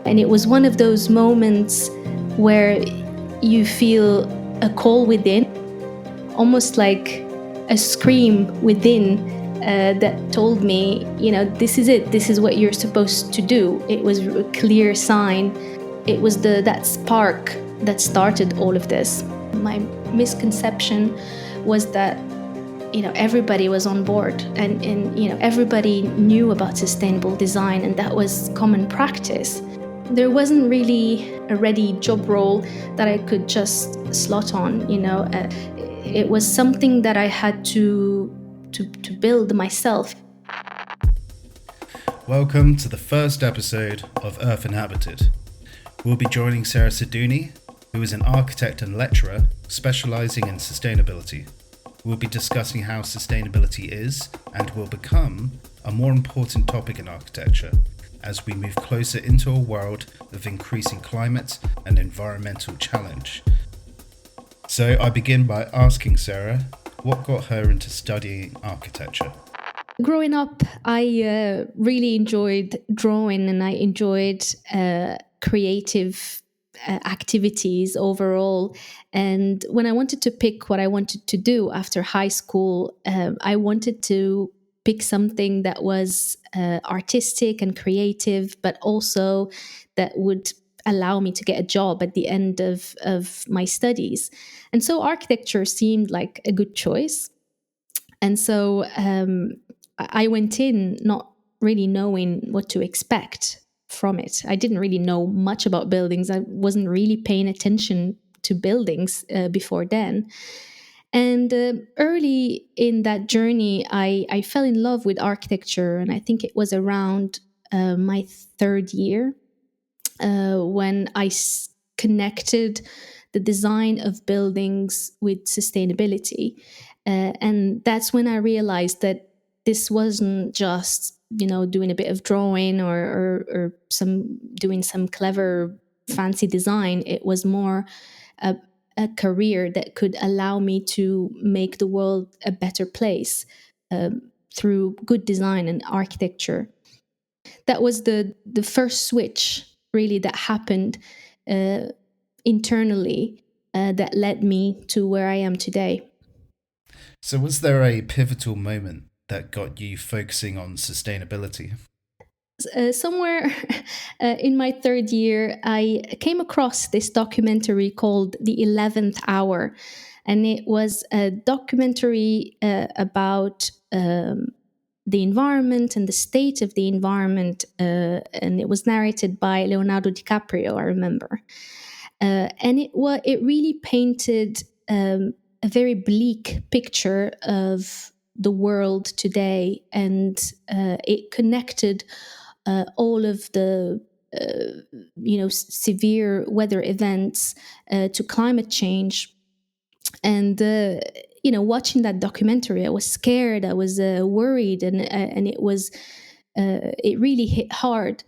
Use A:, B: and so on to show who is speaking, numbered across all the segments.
A: And it was one of those moments where you feel a call within, almost like a scream within that told me, this is it. This is what you're supposed to do. It was a clear sign. It was that spark that started all of this. My misconception was that everybody was on board and everybody knew about sustainable design, and that was common practice. There wasn't really a ready job role that I could just slot on. It was something that I had to build myself.
B: Welcome to the first episode of Earth Inhabited. We'll be joining Sara, who is an architect and lecturer specialising in sustainability. We'll be discussing how sustainability is and will become a more important topic in architecture as we move closer into a world of increasing climate and environmental challenge. So I begin by asking Sara, what got her into studying architecture?
A: Growing up, I really enjoyed drawing, and I enjoyed creative activities overall. And when I wanted to pick what I wanted to do after high school, I wanted to pick something that was artistic and creative, but also that would allow me to get a job at the end of my studies. And so architecture seemed like a good choice. And so I went in not really knowing what to expect from it. I didn't really know much about buildings. I wasn't really paying attention to buildings before then. And early in that journey, I fell in love with architecture. And I think it was around my third year when I connected the design of buildings with sustainability. And that's when I realized that this wasn't just, doing a bit of drawing or doing some clever, fancy design. It was more a career that could allow me to make the world a better place through good design and architecture. That was the first switch, really, that happened internally that led me to where I am today.
B: So was there a pivotal moment that got you focusing on sustainability?
A: Somewhere in my third year, I came across this documentary called The 11th Hour. And it was a documentary about the environment and the state of the environment. And it was narrated by Leonardo DiCaprio, I remember. And it really painted a very bleak picture of the world today, and it connected all of the severe weather events to climate change. And watching that documentary, I was scared, I was worried, and it really hit hard.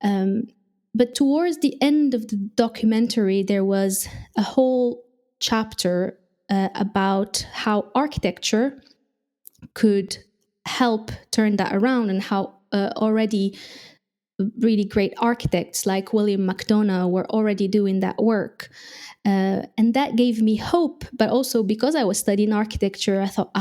A: But towards the end of the documentary, there was a whole chapter about how architecture could help turn that around, and how already really great architects like William McDonough were already doing that work. And that gave me hope. But also because I was studying architecture, I thought,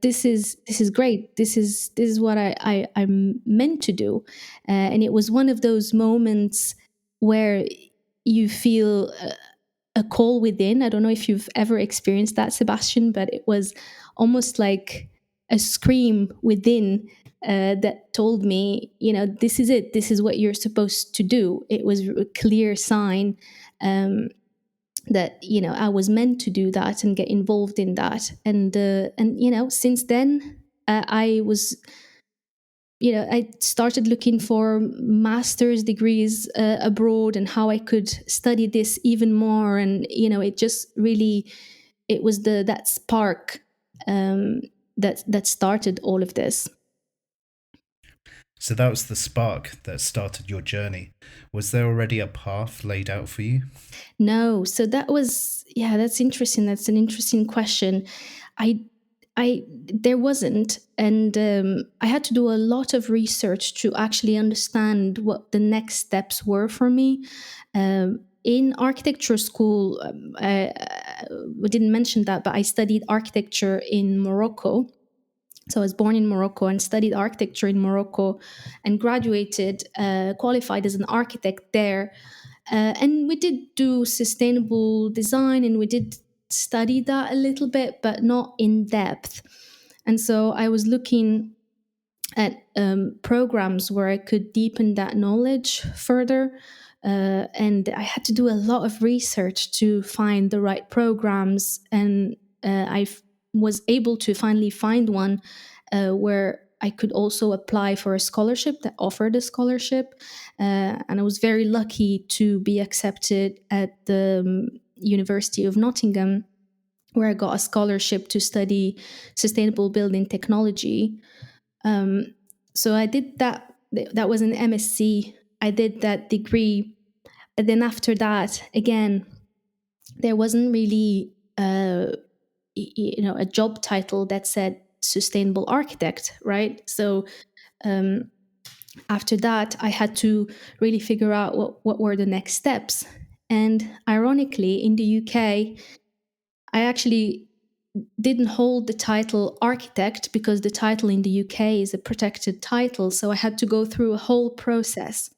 A: this is great. This is what I'm meant to do. And it was one of those moments where you feel a call within. I don't know if you've ever experienced that, Sebastian, but it was almost like a scream within that told me, this is it. This is what you're supposed to do. It was a clear sign that I was meant to do that and get involved in that. And since then I was. I started looking for master's degrees abroad, and how I could study this even more. And it just really, it was that spark that started all of this.
B: So that was the spark that started your journey. Was there already a path laid out for you?
A: No. So that was, that's interesting. That's an interesting question. I there wasn't, and I had to do a lot of research to actually understand what the next steps were for me. In architecture school, we didn't mention that, but I studied architecture in Morocco. So I was born in Morocco and studied architecture in Morocco, and graduated, qualified as an architect there. And we did do sustainable design, and we did study that a little bit, but not in depth. And so I was looking at programs where I could deepen that knowledge further. And I had to do a lot of research to find the right programs. And was able to finally find one where I could also apply for a scholarship that offered a scholarship. And I was very lucky to be accepted at the University of Nottingham, where I got a scholarship to study sustainable building technology. So I did that. That was an MSc. I did that degree. And then after that, again, there wasn't really a job title that said sustainable architect, right? So after that, I had to really figure out what were the next steps. And ironically, in the UK, I actually didn't hold the title architect because the title in the UK is a protected title. So I had to go through a whole process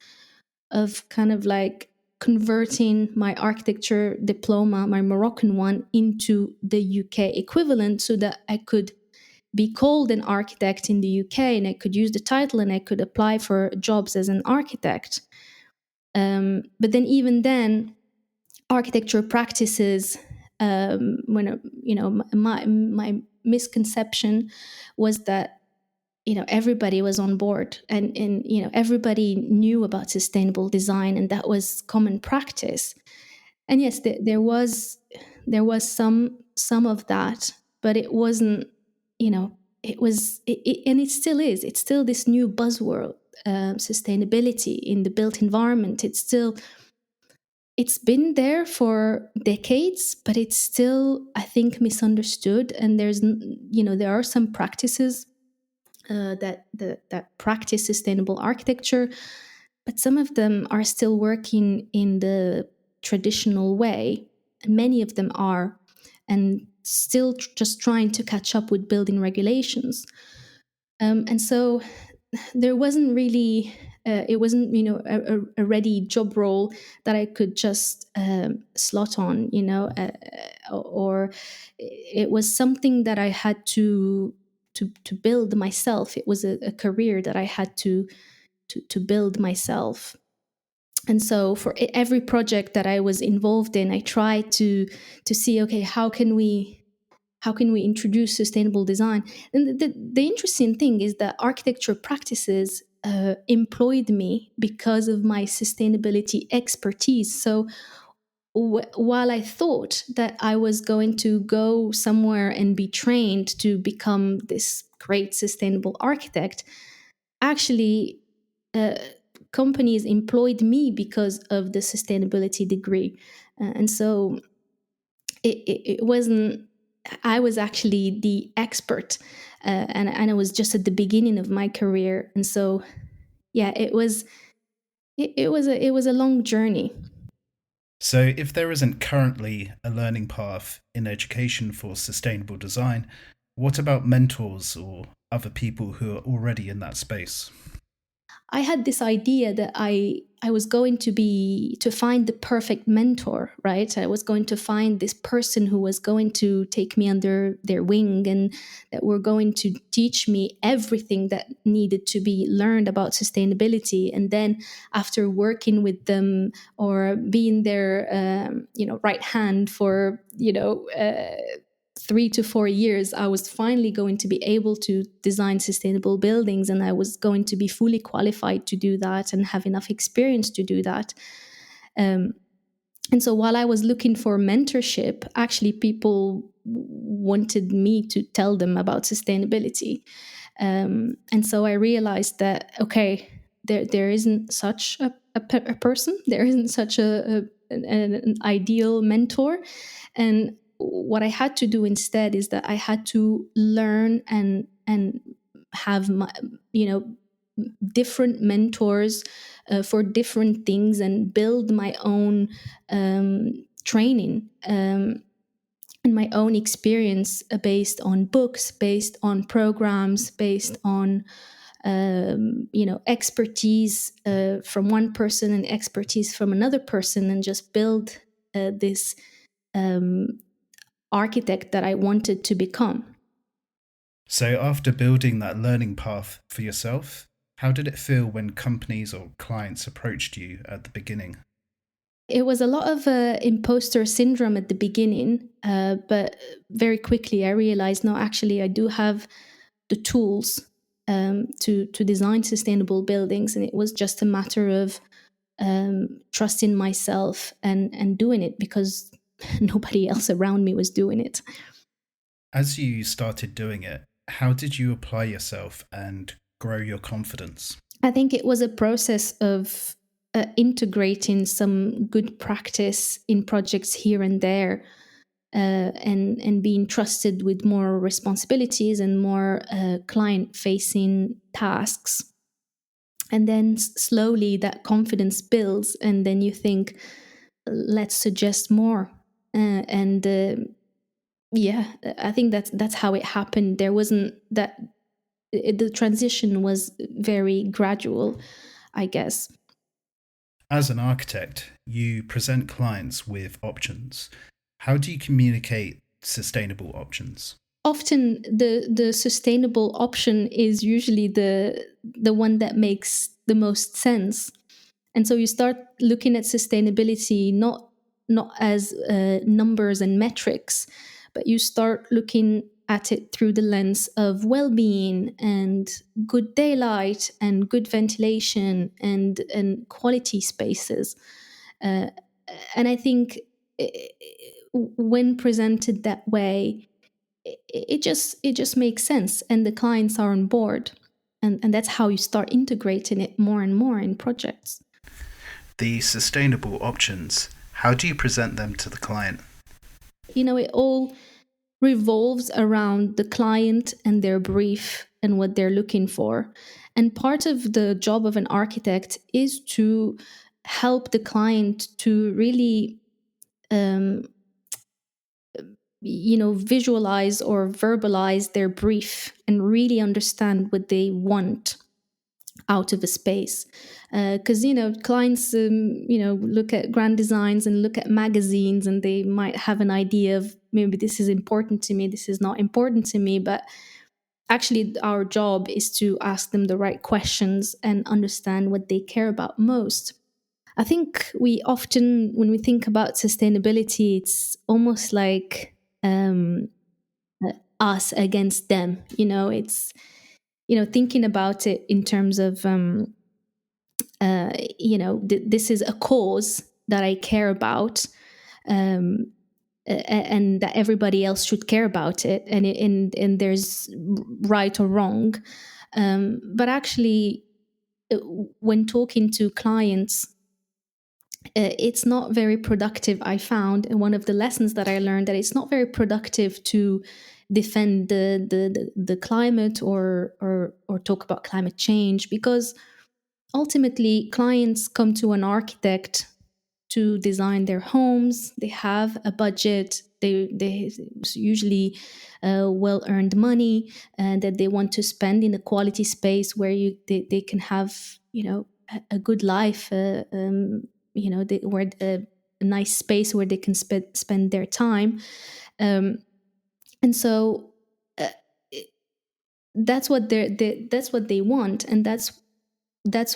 A: of kind of like converting my architecture diploma, my Moroccan one, into the UK equivalent so that I could be called an architect in the UK, and I could use the title and I could apply for jobs as an architect. But then, even then, architecture practices, my misconception was that everybody was on board, and everybody knew about sustainable design, and that was common practice. And yes, there was some of that, but it wasn't. It was, and it still is. It's still this new buzzword, sustainability in the built environment. It's been there for decades, but it's still, I think, misunderstood. And there are some practices that practice sustainable architecture, but some of them are still working in the traditional way. Many of them are, and still just trying to catch up with building regulations. And so there wasn't really, it wasn't, a ready job role that I could just slot on, or it was something that I had to build myself. It was a career that I had to build myself. And so for every project that I was involved in, I tried to see, okay, how can we introduce sustainable design? And the interesting thing is that architecture practices employed me because of my sustainability expertise. So while I thought that I was going to go somewhere and be trained to become this great sustainable architect, actually, companies employed me because of the sustainability degree. And so it wasn't, I was actually the expert, and I was just at the beginning of my career. And so, yeah, it was a long journey.
B: So, if there isn't currently a learning path in education for sustainable design, what about mentors or other people who are already in that space?
A: I had this idea that I was going to find the perfect mentor, right? I was going to find this person who was going to take me under their wing, and that were going to teach me everything that needed to be learned about sustainability. And then, after working with them or being their right hand for 3 to 4 years, I was finally going to be able to design sustainable buildings, and I was going to be fully qualified to do that and have enough experience to do that. And so while I was looking for mentorship, actually people wanted me to tell them about sustainability. And so I realized that, okay, there isn't such a person, there isn't such an ideal mentor. And what I had to do instead is that I had to learn and have my, you know, different mentors for different things, and build my own training and my own experience based on books, based on programs, based on expertise from one person and expertise from another person, and just build this um, architect that I wanted to become.
B: So, after building that learning path for yourself, how did it feel when companies or clients approached you at the beginning?
A: It was a lot of imposter syndrome at the beginning, but very quickly I realized, no, actually, I do have the tools to design sustainable buildings, and it was just a matter of trusting myself and doing it, because nobody else around me was doing it.
B: As you started doing it, how did you apply yourself and grow your confidence?
A: I think it was a process of integrating some good practice in projects here and there, and being trusted with more responsibilities and more client facing tasks. And then slowly that confidence builds, and then you think, let's suggest more. And yeah, I think that's how it happened. There wasn't that the transition was very gradual, I guess.
B: As an architect, you present clients with options. How do you communicate sustainable options?
A: Often the sustainable option is usually the one that makes the most sense. And so you start looking at sustainability not as numbers and metrics, but you start looking at it through the lens of well-being and good daylight and good ventilation and quality spaces. Uh, and I think when presented that way, it just makes sense, and the clients are on board, and that's how you start integrating it more and more in projects.
B: The sustainable options, how do you present them to the client?
A: It all revolves around the client and their brief and what they're looking for. And part of the job of an architect is to help the client to really um, visualize or verbalize their brief and really understand what they want out of a space. Because clients look at grand designs and look at magazines, and they might have an idea of, maybe this is important to me, this is not important to me. But actually our job is to ask them the right questions and understand what they care about most. I think we often, when we think about sustainability, it's almost like us against them. It's thinking about it in terms of this is a cause that I care about, um, and that everybody else should care about it, and there's right or wrong. But actually, when talking to clients, it's not very productive. I found, and one of the lessons that I learned, that it's not very productive to defend the climate, or talk about climate change, because ultimately clients come to an architect to design their homes. They have a budget. They usually well earned money, and that they want to spend in a quality space where they can have a good life. Where a nice space where they can spend their time. Um, and so uh, that's what that's what they want, and that's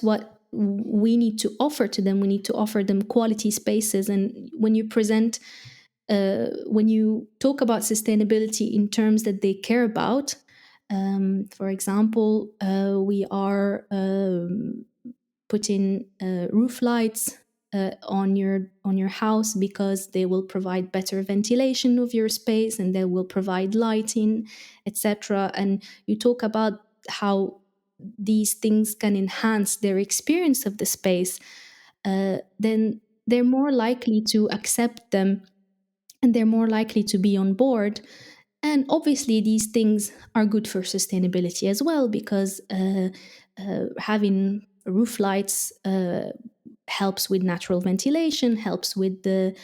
A: what we need to offer to them. We need to offer them quality spaces. And when you talk about sustainability in terms that they care about, for example, we are putting roof lights on your house, because they will provide better ventilation of your space, and they will provide lighting, etc. And you talk about how these things can enhance their experience of the space, then they're more likely to accept them and they're more likely to be on board. And obviously, these things are good for sustainability as well, because having roof lights helps with natural ventilation, helps with the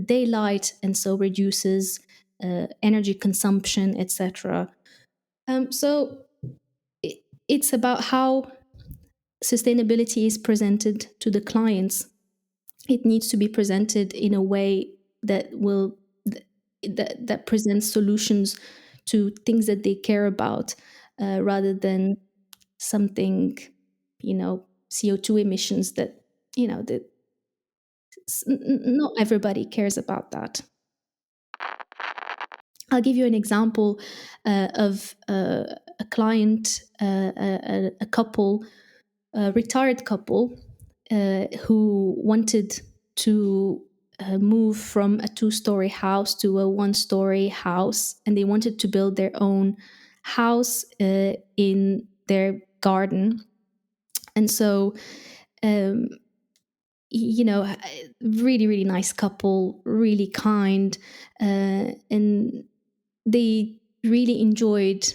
A: daylight, and so reduces energy consumption, etc. So it's about how sustainability is presented to the clients. It needs to be presented in a way that will that presents solutions to things that they care about, rather than something, CO2 emissions that, that not everybody cares about that. I'll give you an example of a client, a couple, a retired couple, who wanted to move from a two-story house to a one-story house, and they wanted to build their own house in their garden. And so, um, really, really nice couple, really kind, and they really enjoyed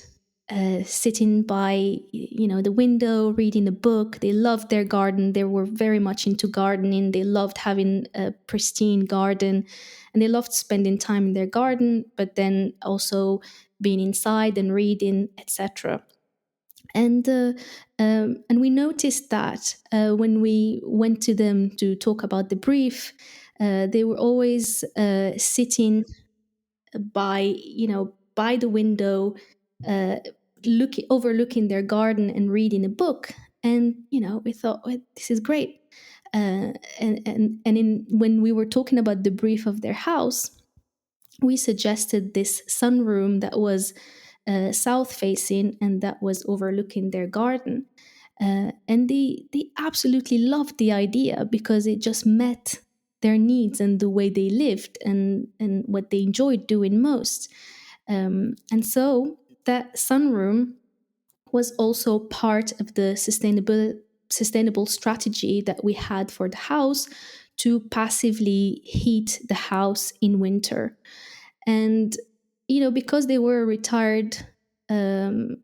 A: sitting by the window reading a book. They loved their garden. They were very much into gardening. They loved having a pristine garden, and they loved spending time in their garden, but then also being inside and reading, etc. And we noticed that when we went to them to talk about the brief, they were always sitting by the window, uh, overlooking their garden and reading a book. And we thought, well, this is great. When we were talking about the brief of their house, we suggested this sunroom that was south facing and that was overlooking their garden. And they absolutely loved the idea, because it just met their needs and the way they lived, and what they enjoyed doing most. And so that sunroom was also part of the sustainable strategy that we had for the house, to passively heat the house in winter. And because they were um,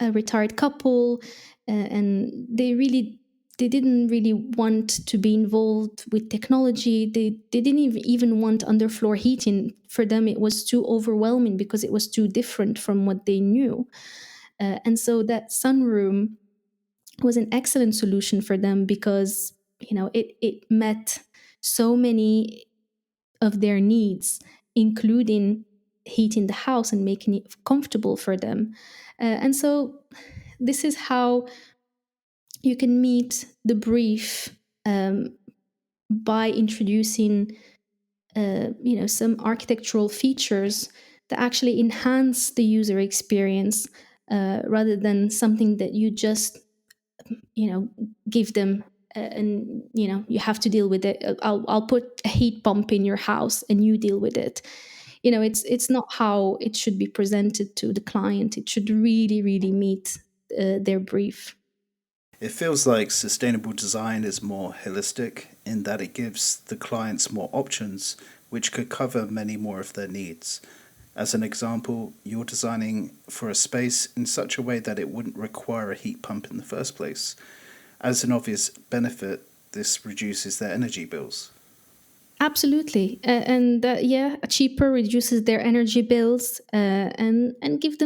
A: a retired couple, and they didn't really want to be involved with technology. They didn't even want underfloor heating. For them, it was too overwhelming, because it was too different from what they knew. And so that sunroom was an excellent solution for them, because it met so many of their needs, including heating the house and making it comfortable for them. And so this is how you can meet the brief, by introducing some architectural features that actually enhance the user experience, rather than something that you just give them, and you have to deal with it. I'll put a heat pump in your house and you deal with it. It's not how it should be presented to the client. It should really, really meet their brief.
C: It feels like sustainable design is more holistic in that it gives the clients more options, which could cover many more of their needs. As an example, you're designing for a space in such a way that it wouldn't require a heat pump in the first place. As an obvious benefit, this reduces their energy bills.
A: Absolutely, and yeah, cheaper, reduces their energy bills, and gives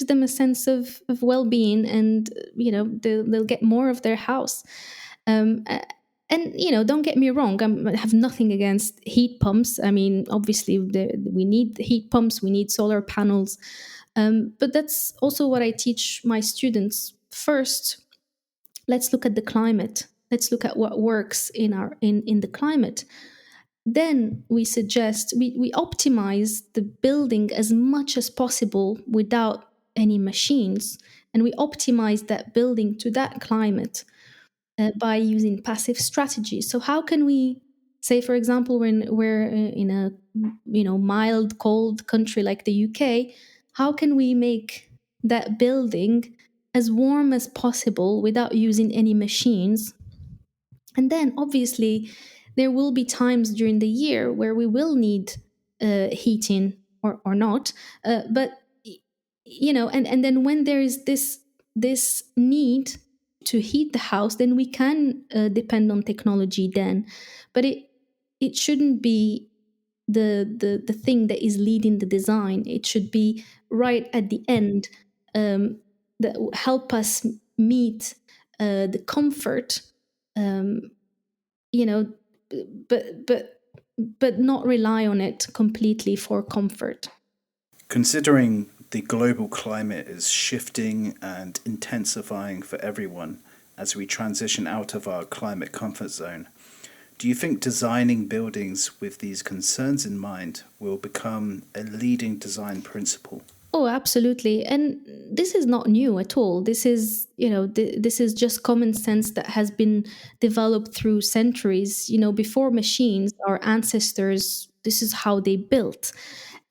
A: them a sense of well-being, and they'll get more of their house. Uh, and don't get me wrong, I have nothing against heat pumps. I mean, obviously, we need heat pumps, we need solar panels, but that's also what I teach my students. First, let's look at the climate. Let's look at what works in the climate. Then we suggest we optimize the building as much as possible without any machines, and we optimize that building to that climate, by using passive strategies. So how can we say, for example, when we're in a mild, cold country like the UK, how can we make that building as warm as possible without using any machines? And then obviously there will be times during the year where we will need heating or not. But and then when there is this need to heat the house, then we can depend on technology then. But it shouldn't be the thing that is leading the design. It should be right at the end, that will help us meet the comfort, um, you know, but not rely on it completely for comfort.
C: Considering the global climate is shifting and intensifying for everyone as we transition out of our climate comfort zone, do you think designing buildings with these concerns in mind will become a leading design principle?
A: Oh, absolutely. And this is not new at all. This is, this is just common sense that has been developed through centuries. Before machines, our ancestors, this is how they built.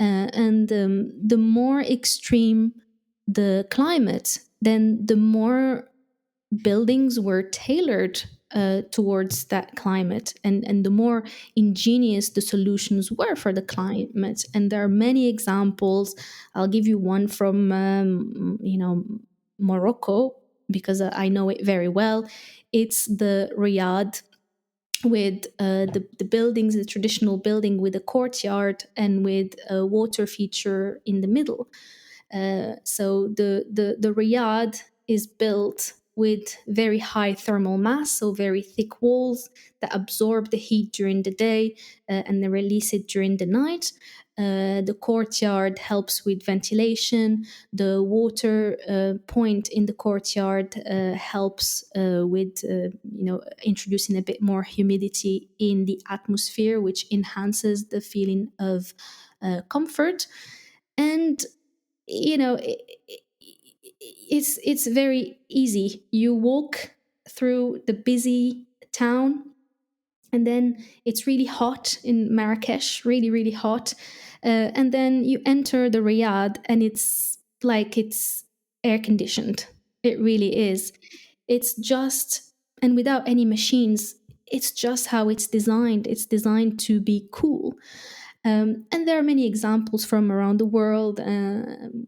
A: And the more extreme the climate, then the more buildings were tailored towards that climate, and the more ingenious the solutions were for the climate. And there are many examples. I'll give you one from Morocco, because I know it very well. It's the Riyadh, with the buildings, the traditional building with a courtyard and with a water feature in the middle. So the Riyadh is built with very high thermal mass, so very thick walls that absorb the heat during the day and then release it during the night. The courtyard helps with ventilation. The water point in the courtyard helps with introducing a bit more humidity in the atmosphere, which enhances the feeling of comfort. And it's very easy. You walk through the busy town, and then it's really hot in Marrakesh, really, really hot. And then you enter the Riyadh, and it's like it's air conditioned. It really is. It's just, and without any machines, it's just how it's designed. It's designed to be cool. And there are many examples from around the world.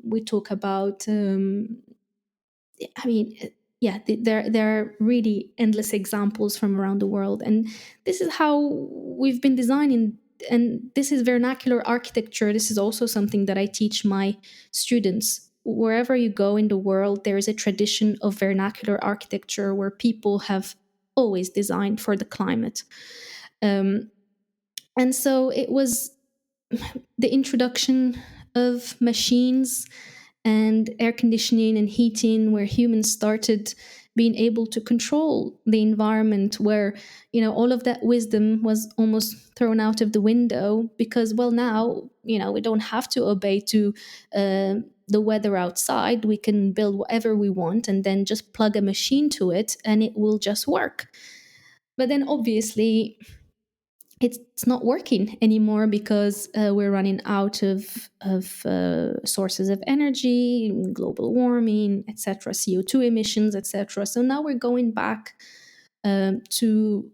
A: We talk about, I mean, yeah, there are really endless examples from around the world. And this is how we've been designing. And this is vernacular architecture. This is also something that I teach my students. Wherever you go in the world, there is a tradition of vernacular architecture where people have always designed for the climate. And so it was the introduction of machines and air conditioning and heating, where humans started being able to control the environment, where all of that wisdom was almost thrown out of the window, because, well, now we don't have to obey to the weather outside. We can build whatever we want and then just plug a machine to it and it will just work. But then obviously it's not working anymore, because we're running out of sources of energy, global warming, etc., CO2 emissions, etc. So now we're going back to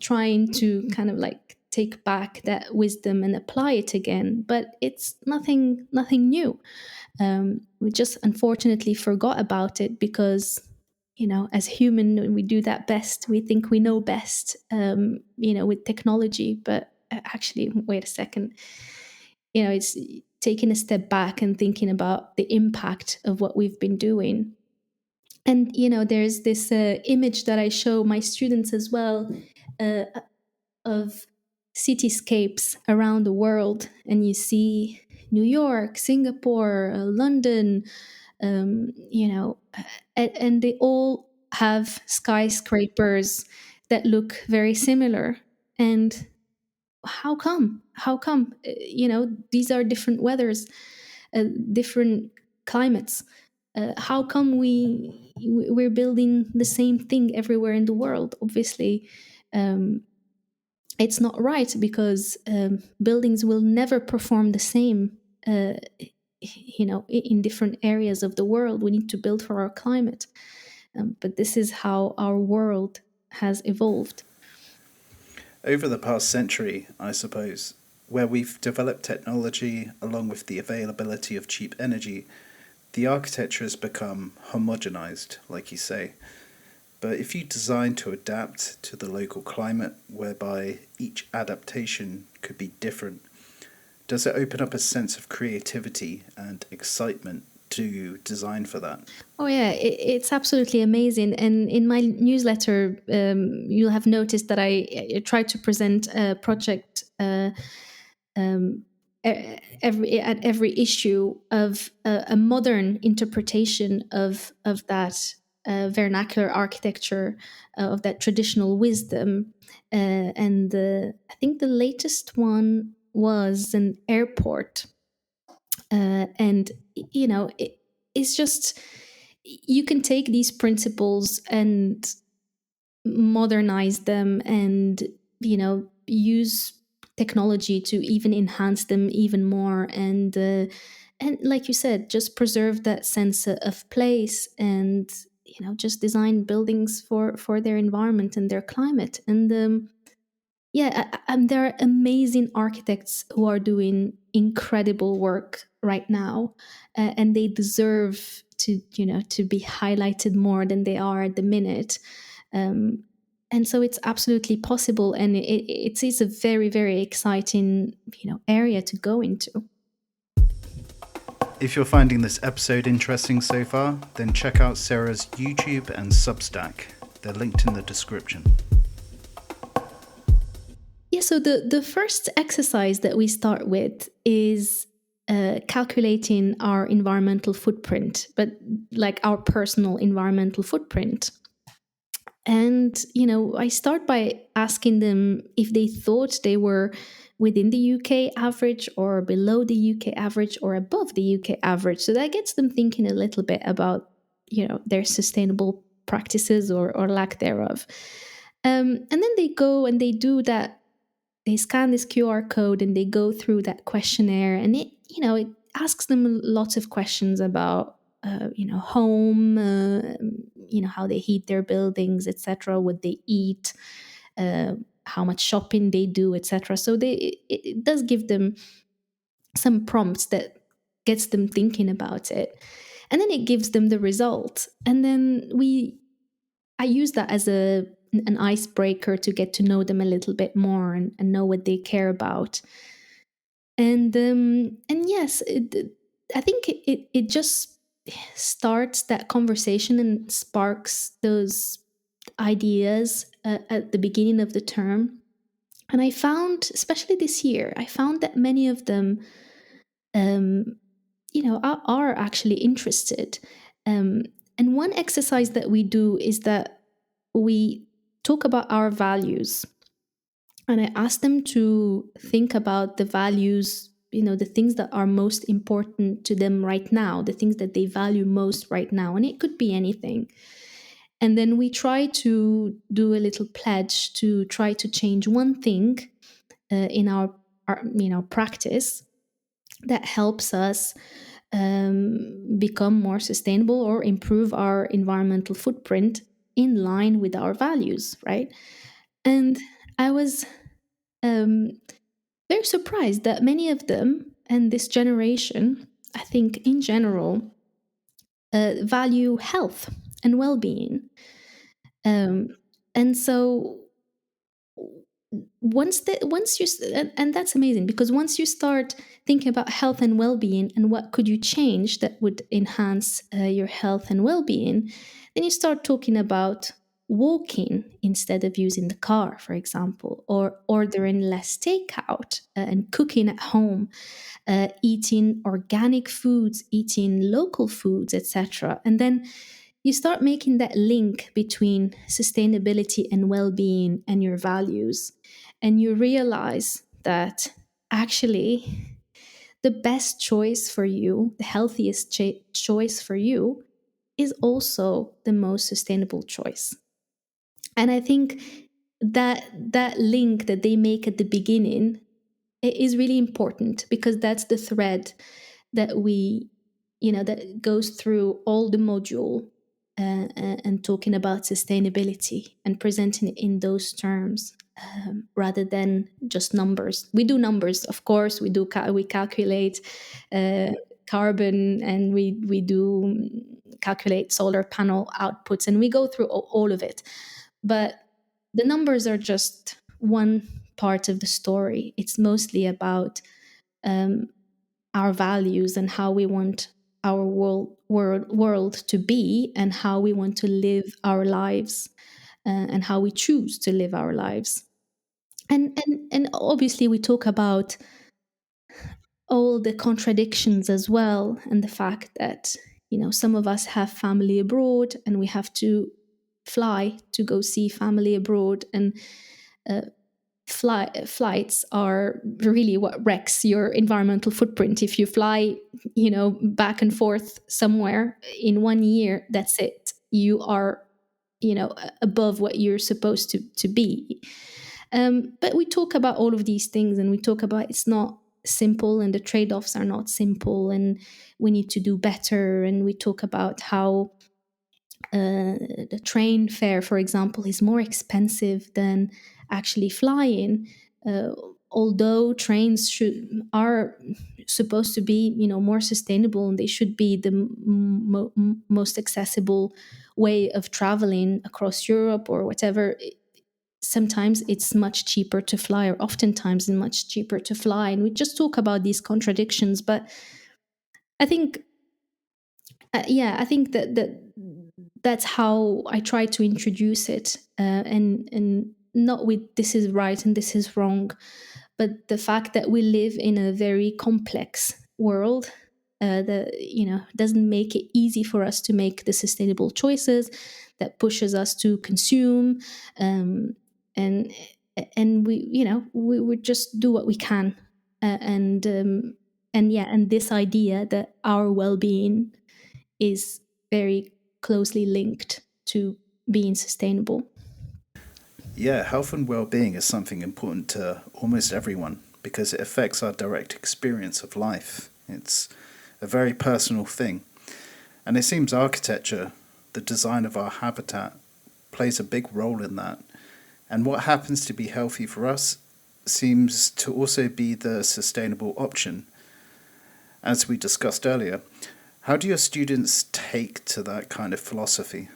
A: trying to kind of like take back that wisdom and apply it again. But it's nothing new. We just unfortunately forgot about it, because as human, we do that best. We think we know best, with technology. But actually, wait a second. It's taking a step back and thinking about the impact of what we've been doing. And there's this image that I show my students as well, uh, of cityscapes around the world, and you see New York, Singapore, London, and they all have skyscrapers that look very similar. And how come? How come? These are different weathers, different climates. How come we're building the same thing everywhere in the world? Obviously, it's not right, because buildings will never perform the same. In different areas of the world, we need to build for our climate. But this is how our world has evolved.
C: Over the past century, I suppose, where we've developed technology along with the availability of cheap energy, the architecture has become homogenized, like you say. But if you design to adapt to the local climate, whereby each adaptation could be different, does it open up a sense of creativity and excitement to design for that?
A: Oh yeah, it's absolutely amazing. And in my newsletter, you'll have noticed that I try to present a project at every issue of a modern interpretation of that vernacular architecture, of that traditional wisdom. And I think the latest one was an airport, and it's just, you can take these principles and modernize them, and use technology to even enhance them even more, and like you said, just preserve that sense of place, and just design buildings for their environment and their climate. And yeah, there are amazing architects who are doing incredible work right now, and they deserve to be highlighted more than they are at the minute. Um, and so it's absolutely possible, and it is a very, very exciting area to go into.
C: If you're finding this episode interesting so far, then check out Sara's YouTube and Substack. They're linked in the description.
A: Yeah, so the first exercise that we start with is calculating our environmental footprint, but like our personal environmental footprint. And, I start by asking them if they thought they were within the UK average, or below the UK average, or above the UK average. So that gets them thinking a little bit about, their sustainable practices, or lack thereof. And then they go and they do that. They scan this QR code and they go through that questionnaire, and it asks them lots of questions about, home, how they heat their buildings, etc., what they eat, how much shopping they do, etc. So it does give them some prompts that gets them thinking about it, and then it gives them the result, and then I use that as an icebreaker to get to know them a little bit more, and know what they care about. And yes, I think it just starts that conversation and sparks those ideas at the beginning of the term. And I found, especially this year, I found that many of them, are actually interested. And one exercise that we do is that we talk about our values. And I ask them to think about the values, the things that are most important to them right now, the things that they value most right now. And it could be anything. And then we try to do a little pledge to try to change one thing in our practice that helps us become more sustainable, or improve our environmental footprint in line with our values, right? And I was very surprised that many of them, and this generation, I think in general, value health and well-being. And so once you, and that's amazing, because once you start thinking about health and well-being, and what could you change that would enhance your health and well-being, then you start talking about walking instead of using the car, for example, or ordering less takeout, and cooking at home, eating organic foods, eating local foods, etc. And then you start making that link between sustainability and well-being and your values, and you realize that actually the best choice for you, the healthiest choice for you, is also the most sustainable choice. And I think that link that they make at the beginning is really important, because that's the thread that that goes through all the module. and talking about sustainability and presenting it in those terms, rather than just numbers. We do numbers, of course. We calculate uh, carbon, and we do calculate solar panel outputs, and we go through all of it. But the numbers are just one part of the story. It's mostly about um, our values and how we want our world to be, and how we want to live our lives, and how we choose to live our lives. And obviously we talk about all the contradictions as well, and the fact that, some of us have family abroad and we have to fly to go see family abroad, and uh, flights are really what wrecks your environmental footprint. If you fly, back and forth somewhere in 1 year, that's it. You are, above what you're supposed to be. But we talk about all of these things, and we talk about it's not simple, and the trade-offs are not simple, and we need to do better. And we talk about how the train fare, for example, is more expensive than actually flying. Uh, Although trains are supposed to be, more sustainable, and they should be the most accessible way of traveling across Europe or whatever. Sometimes it's much cheaper to fly, or oftentimes it's much cheaper to fly. And we just talk about these contradictions, but I think I think that's how I try to introduce it, and not with this is right and this is wrong, but the fact that we live in a very complex world that doesn't make it easy for us to make the sustainable choices, that pushes us to consume, um, and we we would just do what we can, and this idea that our well-being is very closely linked to being sustainable.
C: Yeah, health and well being is something important to almost everyone because it affects our direct experience of life. It's a very personal thing. And it seems architecture, the design of our habitat, plays a big role in that. And what happens to be healthy for us seems to also be the sustainable option. As we discussed earlier, how do your students take to that kind of philosophy?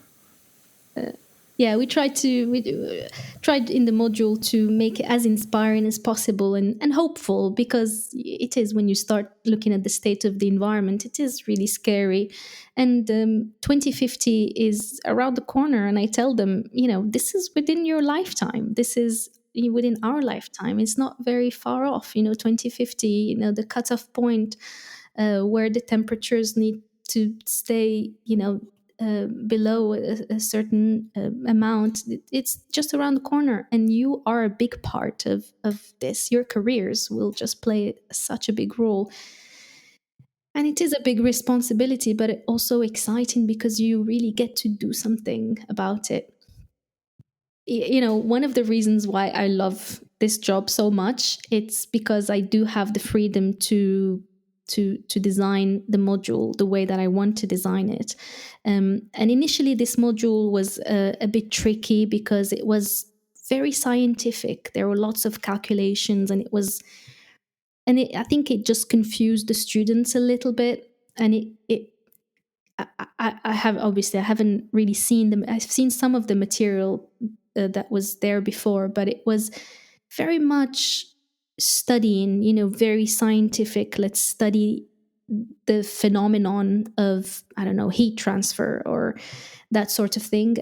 A: Yeah, tried in the module to make it as inspiring as possible, and hopeful, because it is, when you start looking at the state of the environment, it is really scary. And 2050 is around the corner, and I tell them, this is within your lifetime. This is within our lifetime. It's not very far off. 2050, the cutoff point where the temperatures need to stay, below a certain amount. It's just around the corner, and you are a big part of this. Your careers will just play such a big role. And it is a big responsibility, but also exciting because you really get to do something about it. One of the reasons why I love this job so much, it's because I do have the freedom to design the module the way that I want to design it. And initially, this module was a bit tricky because it was very scientific. There were lots of calculations, and I think it just confused the students a little bit. And I haven't really seen them. I've seen some of the material that was there before, but it was very much studying, very scientific. Let's study the phenomenon of, I don't know, heat transfer or that sort of thing.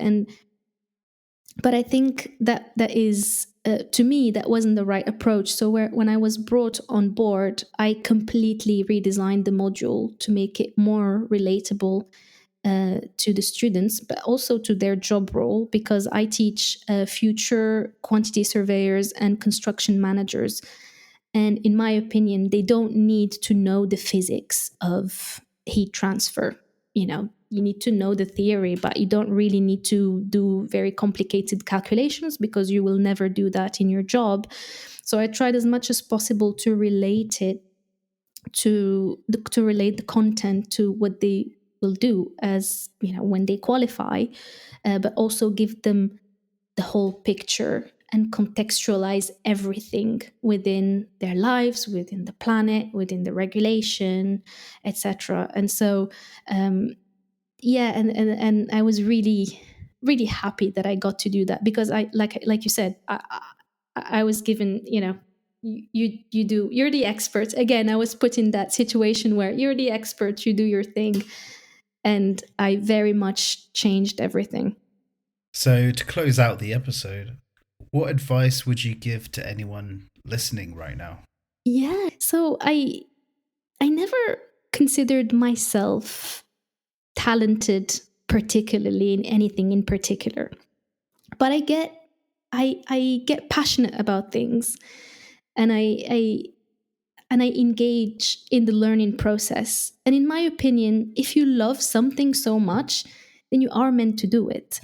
A: But I think that is, to me, that wasn't the right approach. So when I was brought on board, I completely redesigned the module to make it more relatable to the students, but also to their job role, because I teach future quantity surveyors and construction managers. And in my opinion, they don't need to know the physics of heat transfer. You need to know the theory, but you don't really need to do very complicated calculations, because you will never do that in your job. So I tried as much as possible to relate it to relate the content to what they will do as when they qualify, but also give them the whole picture and contextualize everything within their lives, within the planet, within the regulation, etc. And so and I was really happy that I got to do that, because I like you said, I was given, you're the expert. Again, I was put in that situation where you're the expert, you do your thing, and I very much changed everything.
B: So to close out the episode, what advice would you give to anyone listening right now?
A: Yeah, so I never considered myself talented particularly in anything in particular, but I get passionate about things, and I engage in the learning process. And in my opinion, if you love something so much, then you are meant to do it.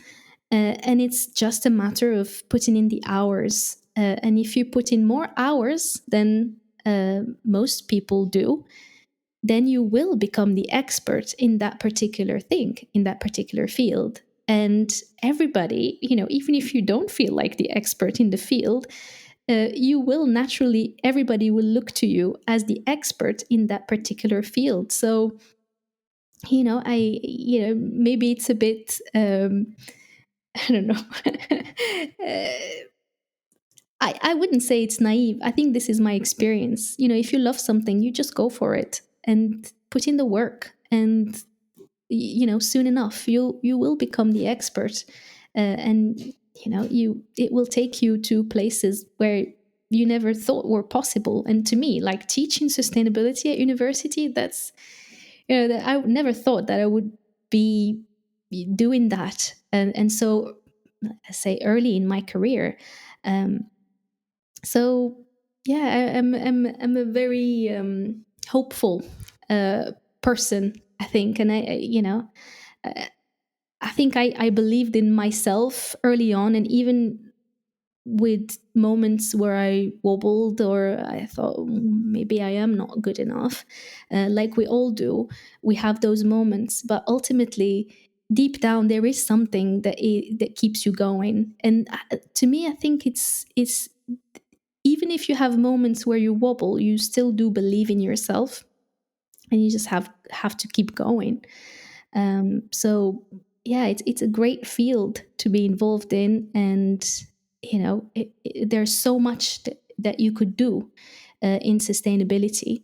A: And it's just a matter of putting in the hours. And if you put in more hours than most people do, then you will become the expert in that particular thing, in that particular field. And everybody, even if you don't feel like the expert in the field, you will naturally, everybody will look to you as the expert in that particular field. So, maybe it's a bit, I don't know. I wouldn't say it's naive. I think this is my experience. If you love something, you just go for it and put in the work, and soon enough you will become the expert, and it will take you to places where you never thought were possible. And to me, like teaching sustainability at university, that's that I never thought that I would be doing that. And so I say early in my career. So yeah, I'm a very hopeful person, I think. And I think I believed in myself early on, and even with moments where I wobbled or I thought maybe I am not good enough, like we all do, we have those moments. But ultimately, deep down, there is something that keeps you going. And to me, I think it's even if you have moments where you wobble, you still do believe in yourself, and you just have to keep going. So yeah, it's a great field to be involved in, and there's so much that you could do in sustainability,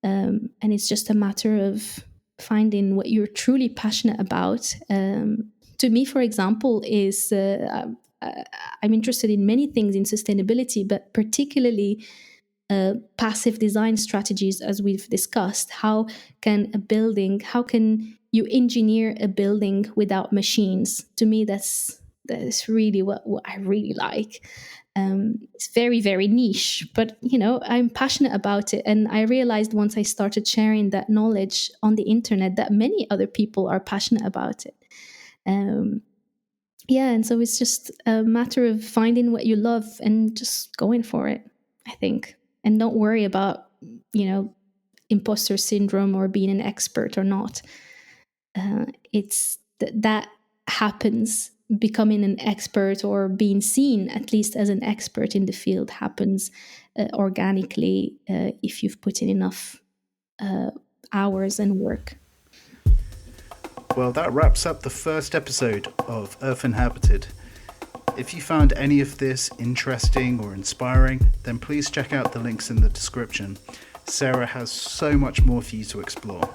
A: and it's just a matter of finding what you're truly passionate about. To me, for example, is I'm interested in many things in sustainability, but particularly passive design strategies, as we've discussed. How can you engineer a building without machines? To me, that's really what I really like. It's very, very niche, but I'm passionate about it. And I realized once I started sharing that knowledge on the internet that many other people are passionate about it. And so it's just a matter of finding what you love and just going for it, I think. And don't worry about, imposter syndrome or being an expert or not. It's that happens. Becoming an expert or being seen at least as an expert in the field happens organically if you've put in enough hours and work.
C: Well, that wraps up the first episode of Earth Inhabited. If you found any of this interesting or inspiring, then please check out the links in the description. Sara has so much more for you to explore.